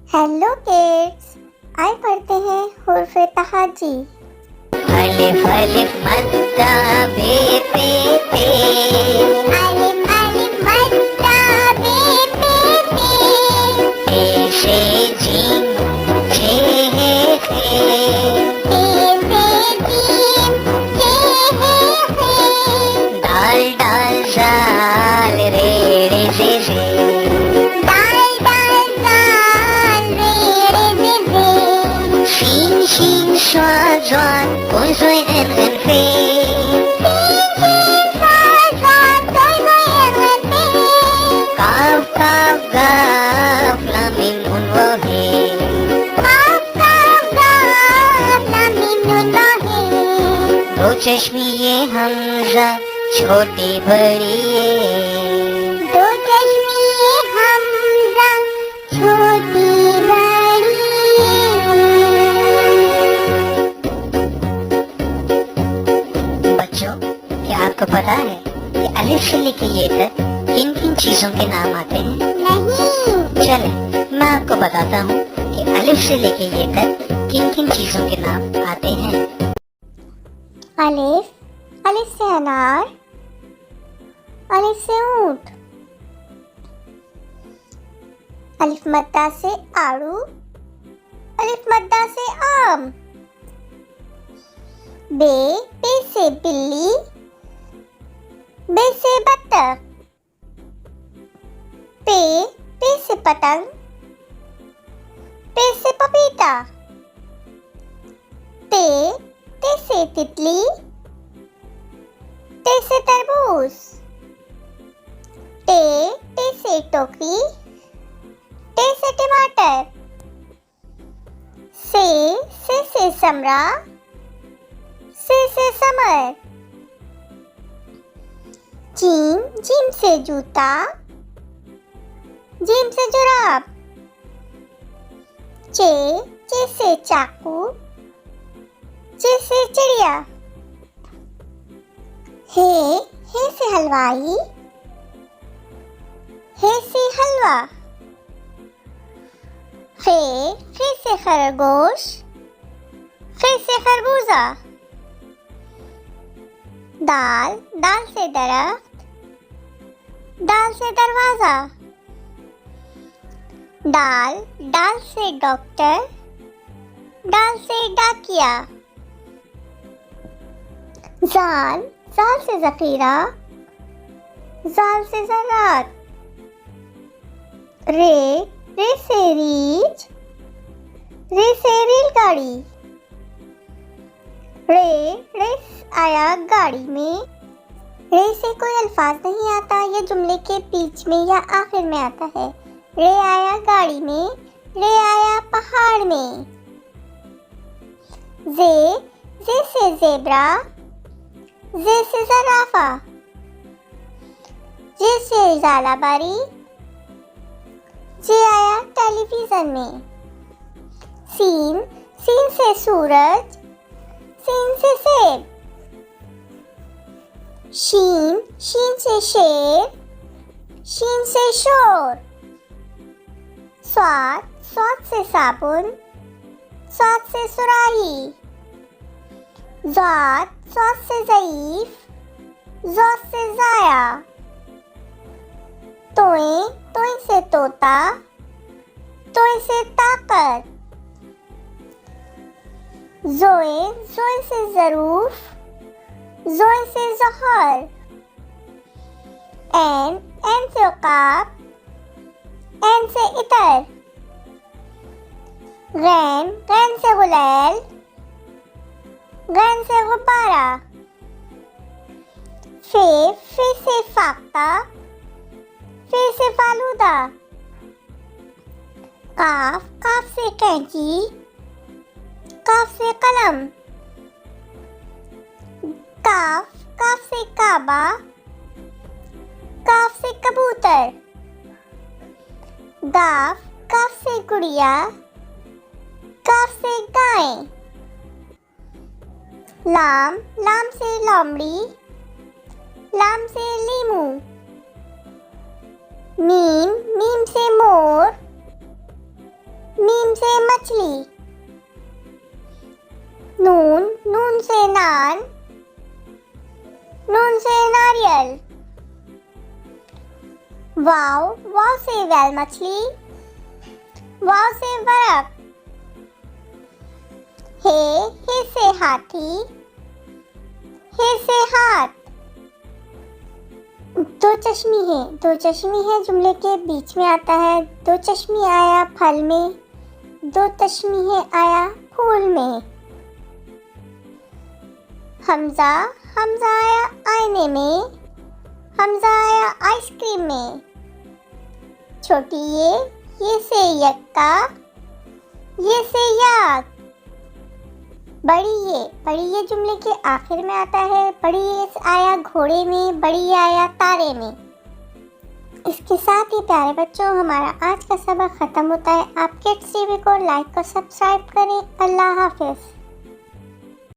Hello kids, आइए पढ़ते हैं हुर्फ़े तहाजी। अलिफ अलिफ मद्दा बे पे पे अलिफ अलिफ मद्दा बे पे पे ऐसे जीम छे है खे ते से जीम हे दाल दाल जाल रे रे जे दाल दाल दाल रे रे शीन शीन श्वा ज्वान कोई सोई एन एन फे काफ काफ गाफ लामिन उन वो है दो चश्मी ये हमजा छोटी बड़ी ये दो चश्मी हमजा छोटी बड़ी बच्चों, क्या आपको पता है कि अलिफ से लेके ये तक किन किन चीजों के नाम आते हैं? नहीं। चले मैं आपको बताता हूँ कि अलिफ से लेके ये तक किन किन चीजों के नाम आते हैं। अलिफ, अलिफ से अनार, अलिफ से ऊंट, अलिफ मद्दा से आड़ू, अलिफ मद्दा से आम, बे से बिल्ली, बे से बत्तख, पे से पतंग, पे से पपीता, ते से तितली, ते से तरबूज, टे से टोकरी, टे से टमाटर, से समरा, से समर, जीम से जूता, जीम से जुराब, चे से चाकू, चे से चिड़िया, हे से हलवाई, हे से हलवा, खे से खरगोश, खे से खरबूजा, दाल से दरख्त, दाल से दरवाजा, डाल से डॉक्टर, डाल से डाकिया, जाल से जखीरा, जाल से ज़रात, रे से रीछ, रे से रेलगाड़ी, रे आया गाड़ी में। रे से कोई अल्फाज नहीं आता, ये जुमले के बीच में या आखिर में आता है। रे आया गाड़ी में, रे आया पहाड़ में। जे से ज़ेब्रा, जे से ज़राफ़ा, जे से ज़ालाबारी, जे आया टेलीविज़न में। सीन से सूरज, सीन से सेब। शीन से शेर, शीन से शोर। स्वाद से साबुन, स्वाद से सुराही। ज़ात से ज़ईफ़, ज़ौत से ज़ाया। तोए से तोता, तोए से ताकत। जोए से ज़रूफ़, जोए से ज़हर। एन से उकाब, एन से इतर। गैन से गुलैल, गैन से गुब्बारा। फे से फाख्ता, फे से फालूदा। काफ से कैंची, काफ से कलम। काफ से काबा, काफ से कबूतर। काफ से गुड़िया, काफ से गाय। लाम से लोमड़ी, लाम से लीमू। मीम से मोर, मीम से मछली। नून से नान, नून से नारियल। वाव से वैल मछली, वाव से बरफ। हे से हाथी, हे से हाथ। दो चश्मी है जुमले के बीच में आता है। दो चश्मी आया फल में, दो चश्मी है आया फूल में। हमजा आया आईने में, हमजा आया आइसक्रीम में। छोटी ये से यक्का, ये से याक। बड़ी ये जुमले के आखिर में आता है। बड़ी ये आया घोड़े में, बड़ी ये आया तारे में। इसके साथ ही प्यारे बच्चों हमारा आज का सबक खत्म होता है। आप किड्स टीवी को लाइक और सब्सक्राइब करें। अल्लाह हाफिज।